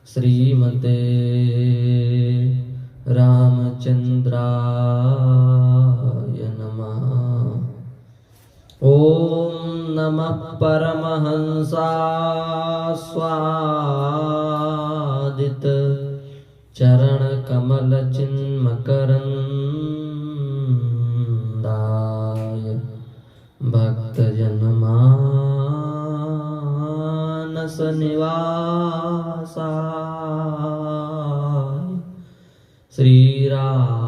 श्रीमते रामचंद्राय नमः। ओम नमः परमहंसास्वादित चरण कमल चिन्मकरंदाय भक्तजन मानस निवासाय श्री रामचंद्राय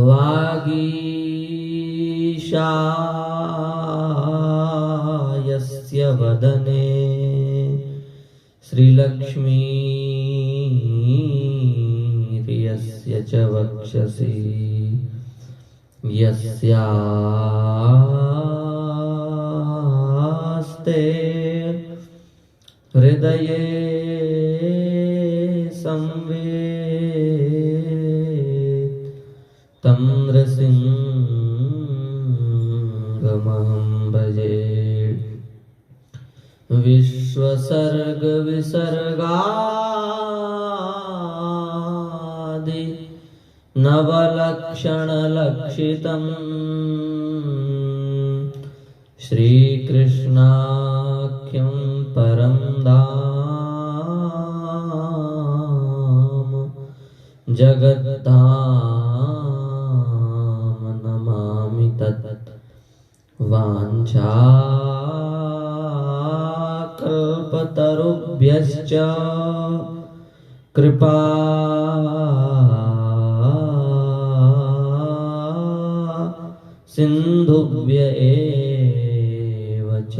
वागीशायस्य वदने श्रीलक्ष्मीर्यस्य च वक्षसि यस्यास्ते हृदये संवेद तं नृसिंहमहं भजे। विश्वसर्ग विसर्गादि नवलक्षणलक्षितं श्रीकृष्णाख्यं परं धाम जगद्धाम नमामि तत्। वाञ्छाकल्पतरुभ्यश्च कृपा सिन्धुभ्य एव च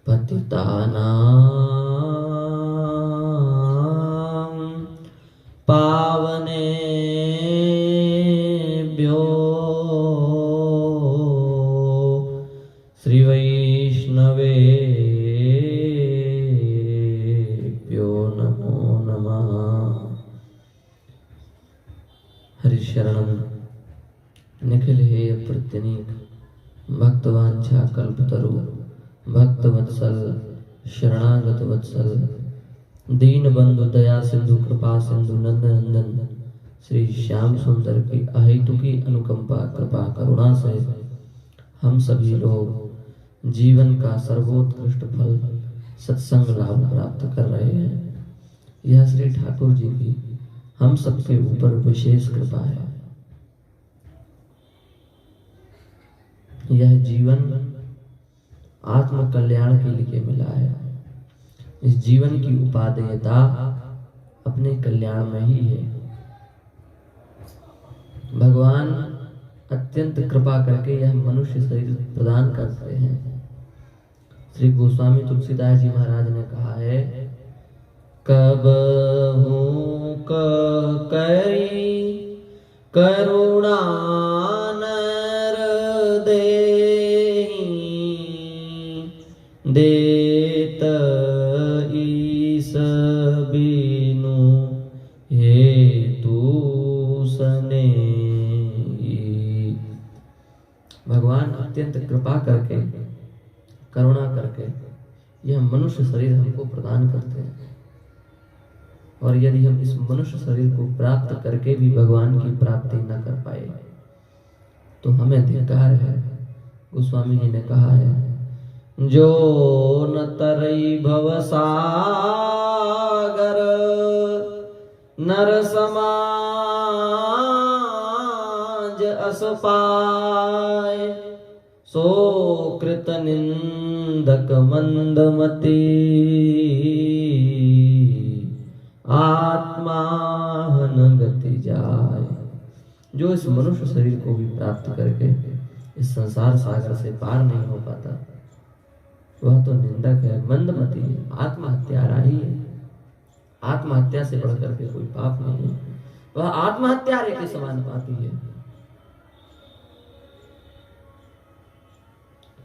पतितानां पावनेभ्यो श्रीवैष्णवेभ्यो नमो नमः। हरिशरणं निखिल हे प्रत्यनीक भक्तवांछा कल्पतरु भक्तवत्सल शरणागत वत्सल दीन बंधु दया सिंधु कृपा सिंधु नंदनंदन श्री श्याम सुंदर की अहेतुकी अनुकंपा कृपा करुणा से हम सभी लोग जीवन का सर्वोत्कृष्ट फल सत्संग लाभ प्राप्त कर रहे हैं। यह श्री ठाकुर जी की हम सबके ऊपर विशेष कृपा है। यह जीवन आत्म कल्याण के लिए मिला है। इस जीवन की उपादेयता अपने कल्याण में ही है। भगवान अत्यंत कृपा करके यह मनुष्य शरीर प्रदान करते हैं। श्री गोस्वामी तुलसीदास जी महाराज ने कहा है, कबहू करी करुणा नर देहि देत ईस बिनु हेतु सनेहि। भगवान अत्यंत कृपा करके करुणा करके यह मनुष्य शरीर हमको प्रदान करते हैं। और यदि हम इस मनुष्य शरीर को प्राप्त करके भी भगवान की प्राप्ति न कर पाए तो हमें धिक्कार है। गोस्वामी जी ने कहा है, जो न तरई भवसागर नर समाज अस पाए सो कृत निंदक मंदमती आत्मा गति जाए। जो इस मनुष्य शरीर को भी प्राप्त करके इस संसार सागर से पार नहीं हो पाता वह तो निंदक है, मंदमती है, आत्महत्यारा ही है। आत्महत्या से बढ़कर के कोई पाप नहीं है, वह आत्महत्यारे के समान पापी है।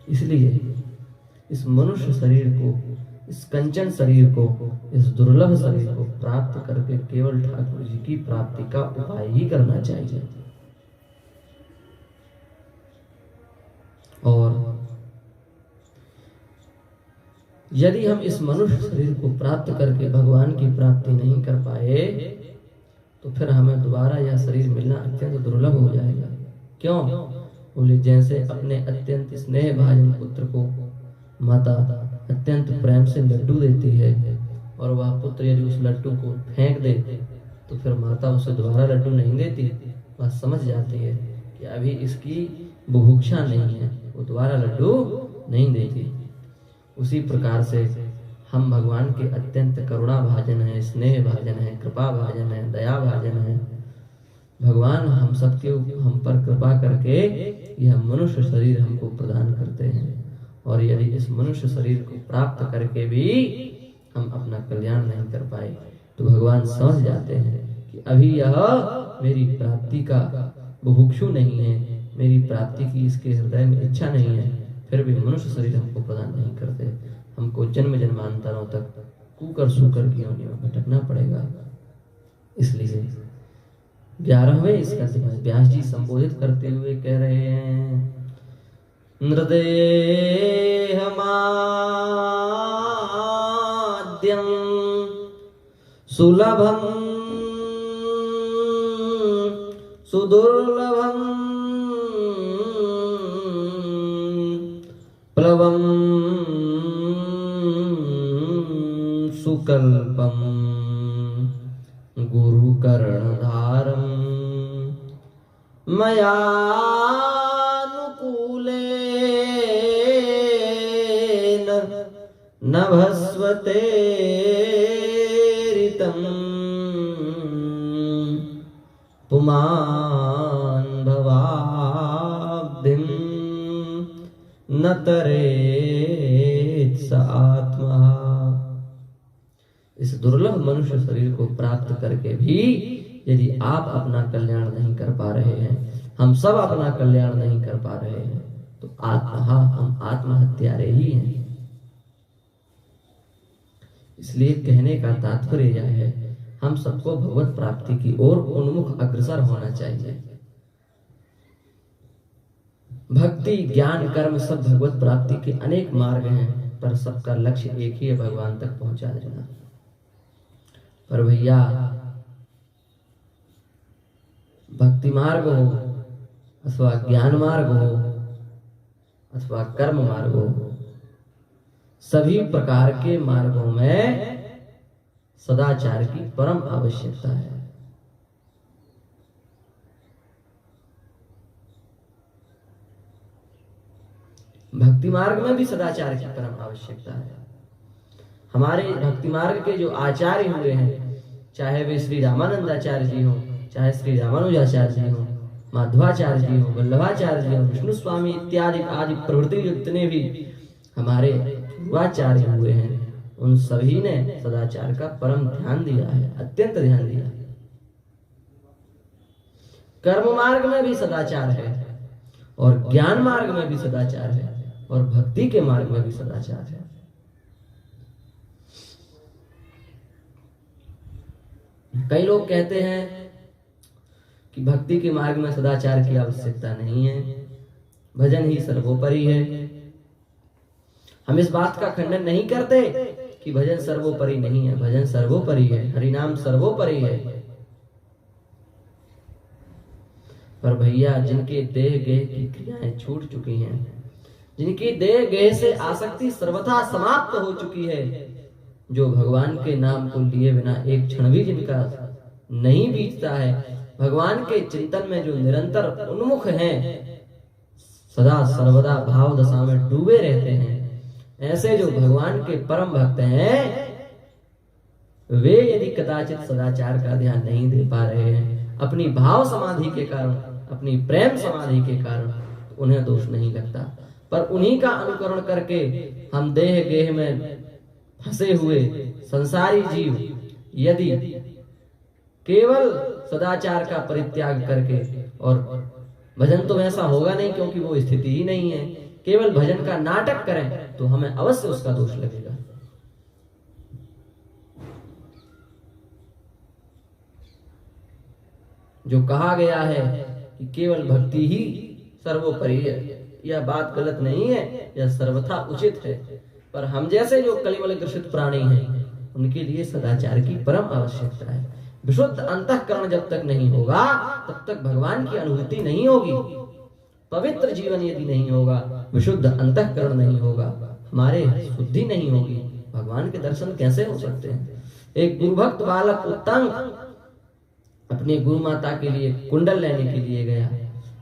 इसलिए इस मनुष्य शरीर को, इस कंचन शरीर को, इस दुर्लभ शरीर को प्राप्त करके केवल ठाकुर जी की प्राप्ति का उपाय ही करना चाहिए। और यदि हम इस मनुष्य शरीर को प्राप्त करके भगवान की प्राप्ति नहीं कर पाए तो फिर हमें दोबारा यह शरीर मिलना अत्यंत दुर्लभ हो जाएगा। क्यों? बोले जैसे अपने अत्यंत स्नेह भाजन पुत्र को माता अत्यंत प्रेम से लड्डू देती है और वह पुत्र यदि उस लड्डू को फेंक दे तो फिर माता उसे दोबारा लड्डू नहीं देती। वह समझ जाती है कि अभी इसकी बुभुक्षा नहीं है, वो दोबारा लड्डू नहीं देती। उसी प्रकार से हम भगवान के अत्यंत करुणा भाजन है, स्नेह भाजन है, कृपा भाजन है, दया भाजन है। भगवान हम सबके हम पर कृपा करके यह मनुष्य शरीर हमको प्रदान करते हैं और यदि इस मनुष्य शरीर को प्राप्त करके भी हम अपना कल्याण नहीं कर पाए तो भगवान समझ जाते हैं कि अभी यह मेरी प्राप्ति का बुभुक्षु नहीं है, मेरी प्राप्ति की इसके हृदय में इच्छा नहीं है, फिर भी मनुष्य शरीर हमको प्रदान नहीं करते। हमको जन्म जन्मांतरों तक कुकर सूकर की योनियों में भटकना पड़ेगा। इसलिए 11वें इस गद्य में व्यास जी संबोधित करते हुए कह रहे हैं, नृदेहमाद्यं सुलभं सुदुर्लभं प्लवं सुकल्पं गुरुकर्णधारं मयानुकूलेन नभस्वते ऋतं पुमान् भवाब्धिं न तरेत् स आत्मा। इस दुर्लभ मनुष्य शरीर को प्राप्त करके भी यदि आप अपना कल्याण नहीं कर पा रहे हैं, हम सब अपना कल्याण नहीं कर पा रहे हैं, तो हम आत्महत्यारे ही हैं। इसलिए कहने का तात्पर्य यह है, हम सबको भगवत प्राप्ति की ओर उन्मुख अग्रसर होना चाहिए। भक्ति, ज्ञान, कर्म सब भगवत प्राप्ति के अनेक मार्ग हैं, पर सबका लक्ष्य एक ही है, भगवान तक पहुंचा देना। पर भैया भक्ति मार्ग हो अथवा ज्ञान मार्ग हो अथवा कर्म मार्ग हो, सभी प्रकार के मार्गों में सदाचार की परम आवश्यकता है। भक्ति मार्ग में भी सदाचार की परम आवश्यकता है। हमारे भक्ति मार्ग के जो आचार्य हुए हैं, चाहे वे श्री रामानंदाचार्य जी हो, चाहे श्री रामानुजाचार्य जी हो, माधवाचार्य जी हो, वल्लभाचार्य जी हो, विष्णु स्वामी इत्यादि आदि प्रवृत्ति जितने भी हमारे पूर्वाचार्य हुए हैं, उन सभी ने सदाचार का परम ध्यान दिया है, अत्यंत ध्यान दिया है। कर्म मार्ग में भी सदाचार है और ज्ञान मार्ग में भी सदाचार है और भक्ति के मार्ग में भी सदाचार है। कई लोग कहते हैं कि भक्ति के मार्ग में सदाचार की आवश्यकता नहीं है, भजन ही सर्वोपरि है। हम इस बात का खंडन नहीं करते कि भजन सर्वोपरि नहीं है, भजन सर्वोपरि है, हरिनाम सर्वोपरि है। पर भैया जिनके देह गेह की क्रियाएं छूट चुकी हैं, जिनकी देह गेह से आसक्ति सर्वथा समाप्त हो चुकी है, जो भगवान के नाम को लिए बिना एक क्षण भी जिनका नहीं बीतता है, भगवान के चिंतन में जो निरंतर उन्मुख हैं, सदा सर्वदा भाव दशा में डूबे रहते हैं, ऐसे जो भगवान के परम भक्त हैं, वे यदि कदाचित सदाचार का ध्यान नहीं दे पा रहे हैं अपनी भाव समाधि के कारण, अपनी प्रेम समाधि के कारण, तो उन्हें दोष नहीं लगता। पर उन्हीं का अनुकरण करके हम देह गेह में फंसे हुए संसारी जीव यदि केवल सदाचार का परित्याग करके, और भजन तो ऐसा होगा नहीं क्योंकि वो स्थिति ही नहीं है, केवल भजन का नाटक करें तो हमें अवश्य उसका दोष लगेगा। जो कहा गया है कि केवल भक्ति ही सर्वोपरि है, यह बात गलत नहीं है, यह सर्वथा उचित है। पर हम जैसे जो कलिमल ग्रसित प्राणी हैं उनके लिए सदाचार की परम आवश्यकता है। विशुद्ध अंतःकरण जब तक नहीं होगा तब तक भगवान की अनुभूति नहीं होगी। पवित्र जीवन यदि नहीं होगा, विशुद्ध अंतःकरण नहीं होगा, हमारे शुद्धि नहीं होगी, भगवान के दर्शन कैसे हो सकते हैं। एक गुरुभक्त बालक उत्तंग अपनी गुरु माता के लिए कुंडल लेने के लिए गया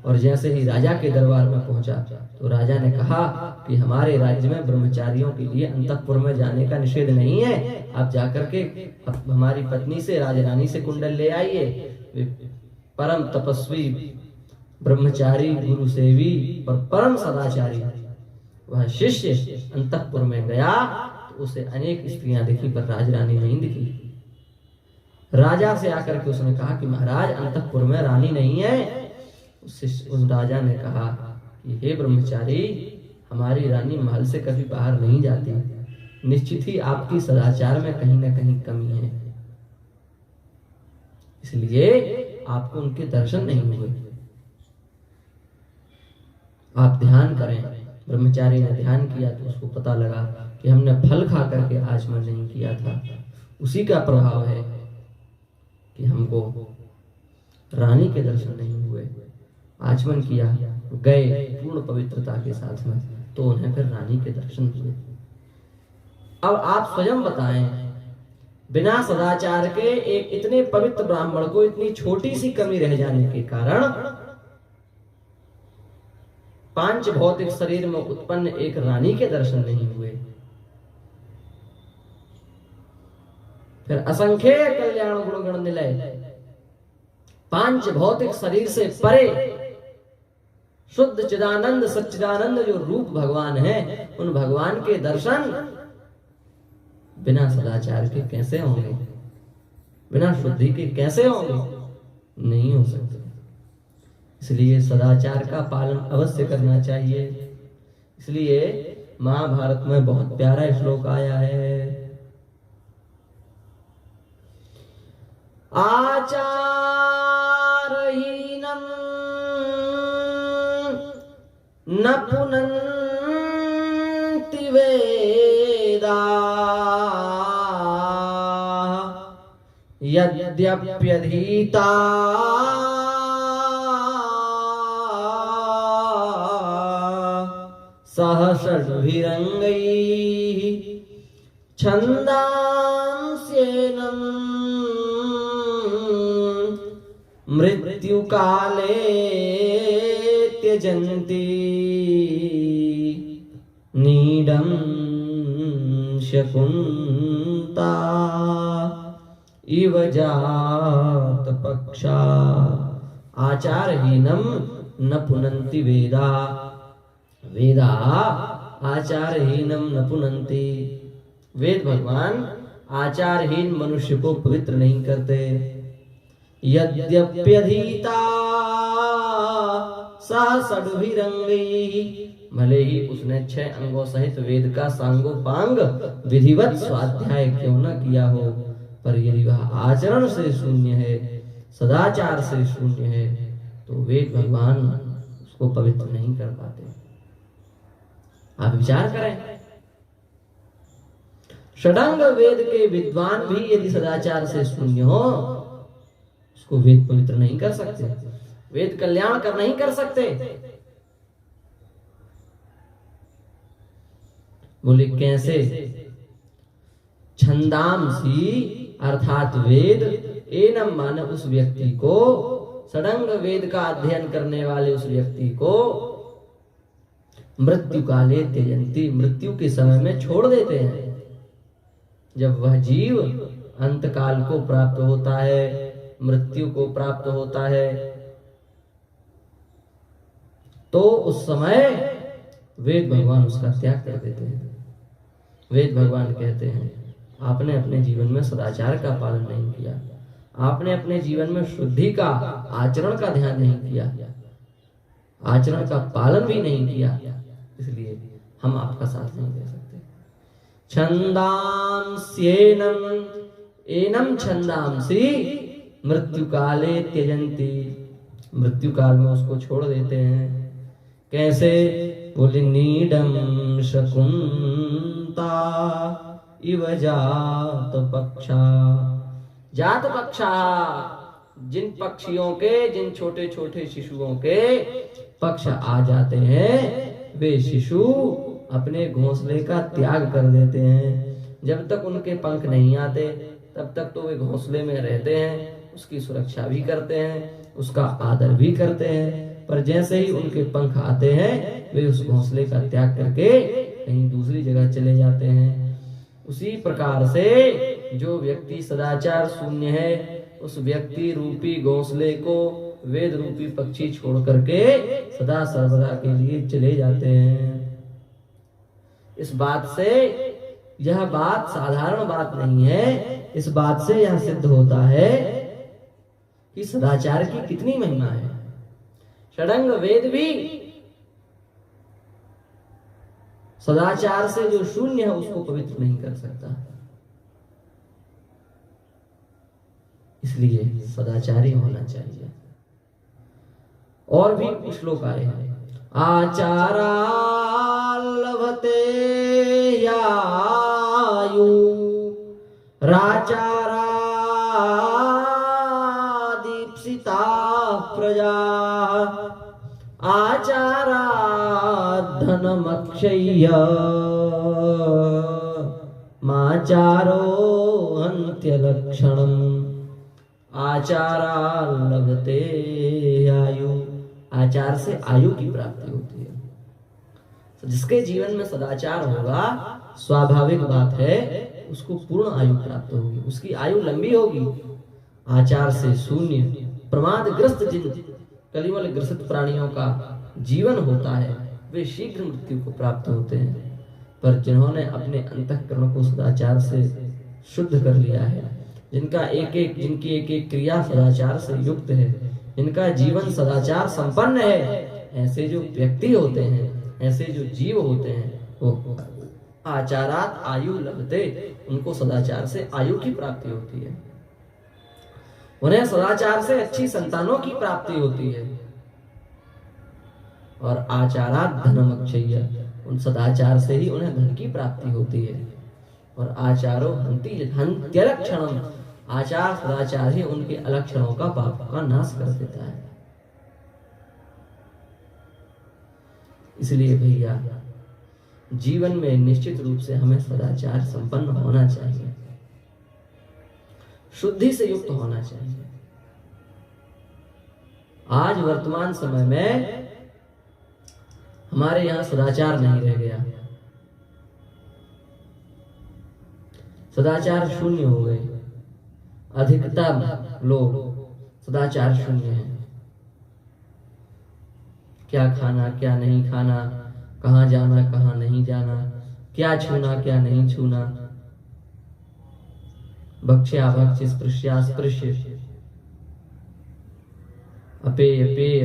और जैसे ही राजा के दरबार में पहुंचा तो राजा ने कहा कि हमारे राज्य में ब्रह्मचारियों के लिए अंतःपुर में जाने का निषेध नहीं है, आप जाकर के हमारी पत्नी से, राजरानी से कुंडल ले आइए। परम तपस्वी, ब्रह्मचारी, गुरु सेवी और परम सदाचारी वह शिष्य अंतःपुर में गया तो उसे अनेक स्त्रियां दिखी पर राजरानी नहीं दिखी। राजा से आकर के उसने कहा कि महाराज अंतःपुर में रानी नहीं है। उस राजा ने कहा कि हे ब्रह्मचारी, हमारी रानी महल से कभी बाहर नहीं जाती, निश्चित ही आपकी सदाचार में कहीं ना कहीं कमी है, इसलिए आपको उनके दर्शन नहीं हुए। आप ध्यान करें। ब्रह्मचारी ने ध्यान किया तो उसको पता लगा कि हमने फल खा करके आचमन नहीं किया था, उसी का प्रभाव है कि हमको रानी के दर्शन नहीं हुए। आचमन किया, गए पूर्ण पवित्रता के साथ में, तो उन्हें फिर रानी के दर्शन हुए। अब आप स्वयं बताएं, बिना सदाचार के एक इतने पवित्र ब्राह्मण को इतनी छोटी सी कमी रह जाने के कारण पांच भौतिक शरीर में उत्पन्न एक रानी के दर्शन नहीं हुए। फिर असंख्य कल्याण गुण गण निलय, पांच भौतिक शरीर से परे शुद्ध चिदानंद सच्चिदानंद जो रूप भगवान है, उन भगवान के दर्शन बिना सदाचार के कैसे होंगे, बिना शुद्धि के कैसे होंगे? नहीं हो सकते। इसलिए सदाचार का पालन अवश्य करना चाहिए। इसलिए महाभारत में बहुत प्यारा श्लोक आया है, आचारहीनम न पुनन्ति वेदा यद्यप्यधीता सहस्रभिरंगैः छन्दांस्येनं मृत्युकाले त्यजन्ति नीडं शकुन्ता इव जातपक्षा। आचारहीनम न पुनन्ति वेदा, वेदा आचारहीनम न पुनन्ति। वेद भगवान आचारहीन मनुष्य को पवित्र नहीं करते। यद्यप्यधीता सा षड्भिरंगैः, भले ही उसने 6 अंगों सहित वेद का सांगोपांग विधिवत स्वाध्याय क्यों न किया हो, पर यदि वह आचरण से शून्य है, सदाचार से शून्य है, तो वेद भगवान उसको पवित्र नहीं कर पाते। आप विचार करें, षडंग वेद के विद्वान भी यदि सदाचार से शून्य हो, उसको वेद पवित्र नहीं कर सकते, वेद कल्याण कर नहीं कर सकते। बोले कैसे? छंदांसी अर्थात वेद, एनम माने उस व्यक्ति को, षडंग वेद का अध्ययन करने वाले उस व्यक्ति को मृत्यु काले त्यजन्ति, मृत्यु के समय में छोड़ देते हैं। जब वह जीव अंत काल को प्राप्त होता है, मृत्यु को प्राप्त होता है, तो उस समय वेद भगवान उसका त्याग कर देते हैं। वेद भगवान कहते हैं आपने अपने जीवन में सदाचार का पालन नहीं किया, आपने अपने जीवन में शुद्धि का, आचरण का ध्यान नहीं किया, आचरण का पालन भी नहीं किया, इसलिए हम आपका साथ नहीं दे सकते। छंदांस्येनम, एनम छंदांसी मृत्यु काले त्यजन्ति, मृत्यु काल में उसको छोड़ देते हैं। कैसे? पुलिनीडं शकुन्ता इव जात पक्षा। जात पक्षा, जिन पक्षियों के, जिन छोटे छोटे शिशुओं के पक्ष आ जाते हैं, वे शिशु अपने घोंसले का त्याग कर देते हैं। जब तक उनके पंख नहीं आते तब तक तो वे घोंसले में रहते हैं, उसकी सुरक्षा भी करते हैं, उसका आदर भी करते हैं। पर जैसे ही उनके पंख आते हैं, वे उस घोंसले का त्याग करके कहीं दूसरी जगह चले जाते हैं। उसी प्रकार से जो व्यक्ति सदाचार शून्य है, उस व्यक्ति रूपी घोंसले को वेद रूपी पक्षी छोड़ करके सदा सर्वदा के लिए चले जाते हैं। इस बात से, यह बात साधारण बात नहीं है, इस बात से यह सिद्ध होता है कि सदाचार की कितनी महिमा है। षडंग वेद भी सदाचार से जो शून्य है उसको पवित्र नहीं कर सकता। इसलिए सदाचारी होना चाहिए। और भी श्लोक आए हैं। आचारा लभते यायु राचारा दीप्सिता प्रजा आचारा धनमक्षय्य माचारो हन्त्यलक्षणम्। आचारा लभते आयु, आचार से आयु की प्राप्ति होती है। तो जिसके जीवन में सदाचार होगा, स्वाभाविक बात है उसको पूर्ण आयु प्राप्त होगी, उसकी आयु लंबी होगी। आचार से शून्य प्रमादग्रस्त जिन कलिमल ग्रसित प्राणियों का जीवन होता है, वे शीघ्र मृत्यु को प्राप्त होते हैं। पर जिन्होंने अपने अंतःकरण को सदाचार से शुद्ध कर लिया है, जिनकी एक एक क्रिया सदाचार से युक्त है, जिनका जीवन सदाचार संपन्न है, ऐसे जो व्यक्ति होते हैं, ऐसे जो जीव होते हैं, वो आचारात आयु लभते, उनको सदाचार से आयु की प्राप्ति होती है। उन्हें सदाचार से अच्छी संतानों की प्राप्ति होती है। और आचारात धनमक्षय्य, उन सदाचार से ही उन्हें धन की प्राप्ति होती है। और आचारो हन्त्यलक्षणम्, आचार सदाचार ही उनके अलक्षणों का, पाप का नाश कर देता है। इसलिए भैया जीवन में निश्चित रूप से हमें सदाचार संपन्न होना चाहिए, शुद्धि से युक्त होना चाहिए। आज वर्तमान समय में हमारे यहाँ सदाचार नहीं रह गया, सदाचार शून्य हो गए। अधिकतर लोग सदाचार शून्य हैं। क्या खाना क्या नहीं खाना, कहाँ जाना कहाँ नहीं जाना, क्या छूना क्या नहीं छूना, भक्ष्या भक्ष्य स्पृश्या स्पृश्य, अपेय पेय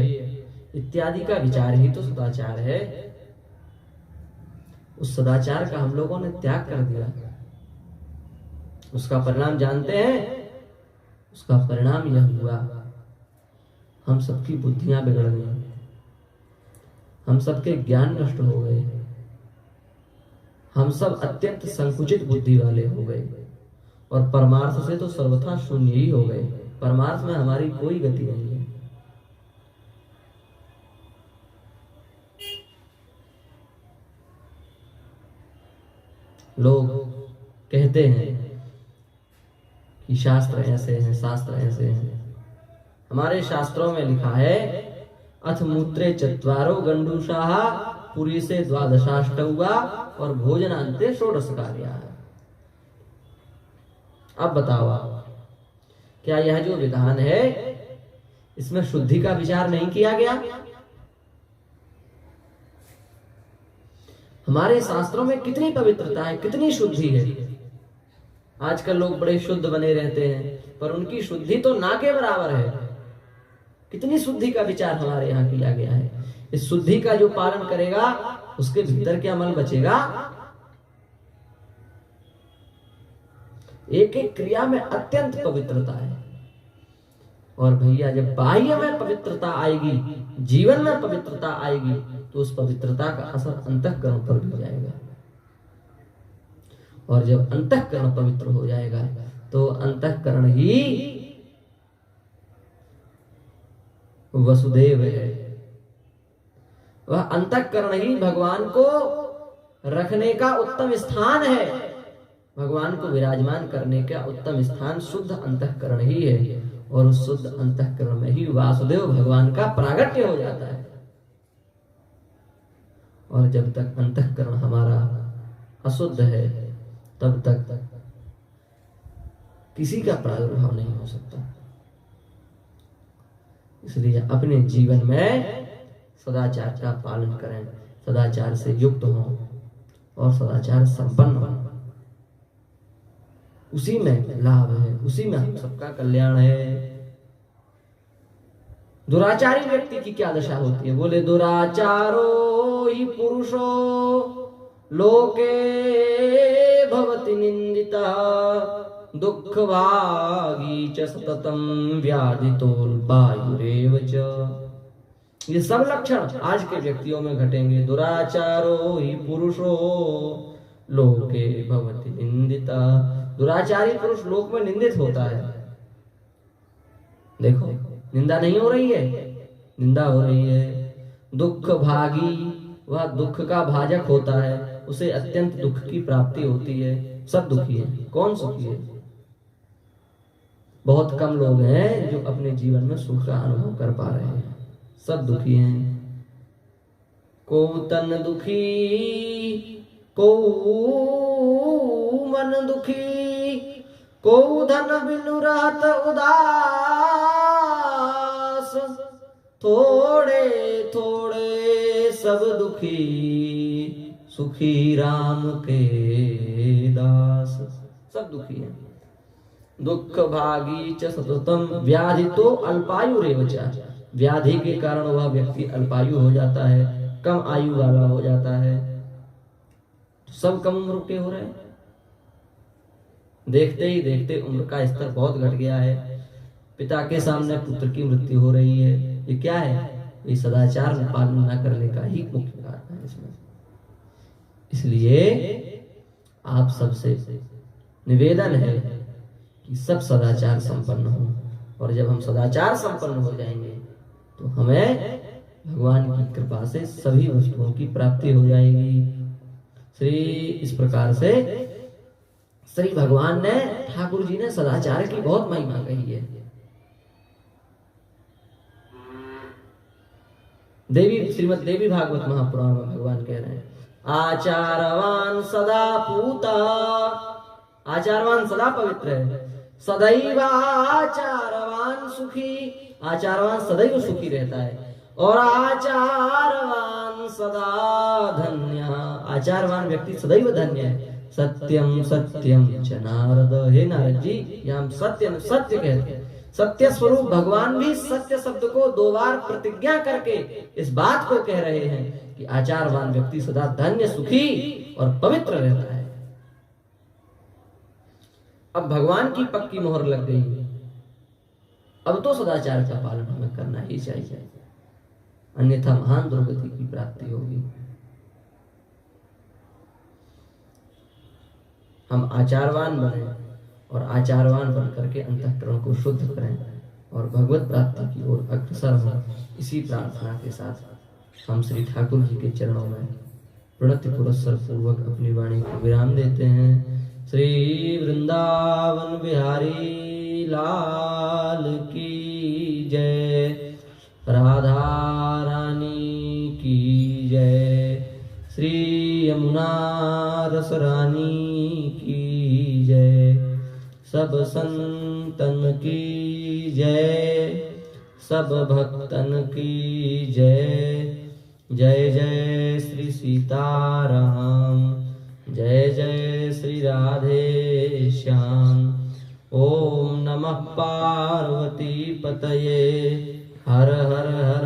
इत्यादि का विचार ही तो सदाचार है। उस सदाचार का हम लोगों ने त्याग कर दिया। उसका परिणाम जानते हैं? उसका परिणाम यह हुआ, हम सबकी बुद्धियां बिगड़ गई, हम सबके ज्ञान नष्ट हो गए, हम सब अत्यंत संकुचित बुद्धि वाले हो गए और परमार्थ से तो सर्वथा शून्य ही हो गए। परमार्थ में हमारी कोई गति नहीं है। लोग कहते हैं कि शास्त्र ऐसे हैं, शास्त्र ऐसे हैं। हमारे शास्त्रों में लिखा है, अथ मूत्रे चत्वारो गंडूषाः पुरीसे द्वादशाष्टौवा और भोजनान्ते षोडश कार्याः। अब बताओ आप, क्या यह जो विधान है इसमें शुद्धि का विचार नहीं किया गया? हमारे शास्त्रों में कितनी पवित्रता है, कितनी शुद्धि है। आजकल लोग बड़े शुद्ध बने रहते हैं, पर उनकी शुद्धि तो ना के बराबर है। कितनी शुद्धि का विचार हमारे यहाँ किया गया है। इस शुद्धि का जो पालन करेगा उसके भीतर क्या अमल बचेगा? एक एक क्रिया में अत्यंत पवित्रता है। और भैया जब बाह्य में पवित्रता आएगी, जीवन में पवित्रता आएगी, तो उस पवित्रता का असर अंतःकरण पर भी जाएगा। और जब अंतःकरण पवित्र हो जाएगा तो अंतःकरण ही वसुदेव है। वह अंतःकरण ही भगवान को रखने का उत्तम स्थान है। भगवान को विराजमान करने का उत्तम स्थान शुद्ध अंतःकरण ही है। और उस शुद्ध अंतःकरण में ही वासुदेव भगवान का प्रागट्य हो जाता है। और जब तक अंतःकरण हमारा अशुद्ध है तब तक किसी का प्रादुर्भाव नहीं हो सकता। इसलिए अपने जीवन में सदाचार का पालन करें, सदाचार से युक्त हों और सदाचार संपन्न हों। उसी में लाभ है, उसी में हम सबका कल्याण है। दुराचारी व्यक्ति की क्या दशा होती है? बोले दुराचारो ही पुरुषो लोके भवति निंदिता दुख भागी च सततम व्याधितोल्पायुरेव च। ये सब लक्षण आज के व्यक्तियों में घटेंगे। दुराचारो ही पुरुषो लोके भवति निंदिता। दुराचारी पुरुष लोक में निंदित होता है। देखो, निंदा नहीं हो रही है, निंदा हो रही है। दुख भागी, वह दुख का भाजक होता है, उसे अत्यंत दुख की प्राप्ति होती है। सब दुखी है, कौन सुखी है? बहुत कम लोग हैं जो अपने जीवन में सुख का अनुभव कर पा रहे हैं। सब दुखी हैं। को तन दुखी, को मन दुखी, को धन बिनु रहत उदास, थोड़े थोड़े सब दुखी, सुखी राम के दास। सब दुखी हैं। दुख भागी च सततम व्याधितो अल्पायुरेव च। व्याधि के कारण वह व्यक्ति अल्पायु हो जाता है, कम आयु वाला हो जाता है। सब कम उम्र के हो रहे हैं। देखते ही देखते उम्र का स्तर बहुत घट गया है। पिता के सामने पुत्र की मृत्यु हो रही है। ये क्या है? ये सदाचार में पालन न करने का ही मुख्य कारण है इसमें। इसलिए आप सबसे निवेदन है कि सब सदाचार संपन्न हो। और जब हम सदाचार संपन्न हो जाएंगे तो हमें भगवान की कृपा से सभी वस्तुओं की प्राप्ति हो जाएगी। इस प्रकार से श्री भगवान ने, ठाकुर जी ने सदाचार की बहुत महिमा कही है। श्रीमद् देवी भागवत महापुराण में भगवान कह रहे हैं, आचारवान सदा पूता। आचारवान सदा पवित्र है। सदैव आचारवान सुखी। आचारवान सदैव सुखी रहता है। और आचारवान सदा धन्य। आचारवान व्यक्ति सदैव धन्य है। सत्यम सत्यम च नारद। हे नारद जी, यहाँ सत्य सत्य कहते हैं। सत्य स्वरूप भगवान भी सत्य शब्द को 2 बार प्रतिज्ञा करके इस बात को कह रहे हैं कि आचारवान व्यक्ति सदा धन्य, सुखी और पवित्र रहता है। अब भगवान की पक्की मोहर लग गई। अब तो सदाचार का पालन हमें करना ही चाहिए, अन्यथा महान दुर्गति की प्राप्ति होगी। हम आचारवान बने और आचारवान बन करके अंतःकरण को शुद्ध करें और भगवत प्राप्ति की ओर अग्रसर हों। इसी प्रार्थना के साथ हम श्री ठाकुर जी के चरणों में प्रणति पुरस्सर पूर्वक अपनी वाणी को विराम देते हैं। श्री वृंदावन बिहारी लाल की जय, राधा रानी की जय, श्री यमुना रस रानी की जय, सब संतन की जय, सब भक्तन की जय। जय जय श्री सीताराम, जय जय श्री राधे श्याम। ओम नमः पार्वती पतये, हर हर हर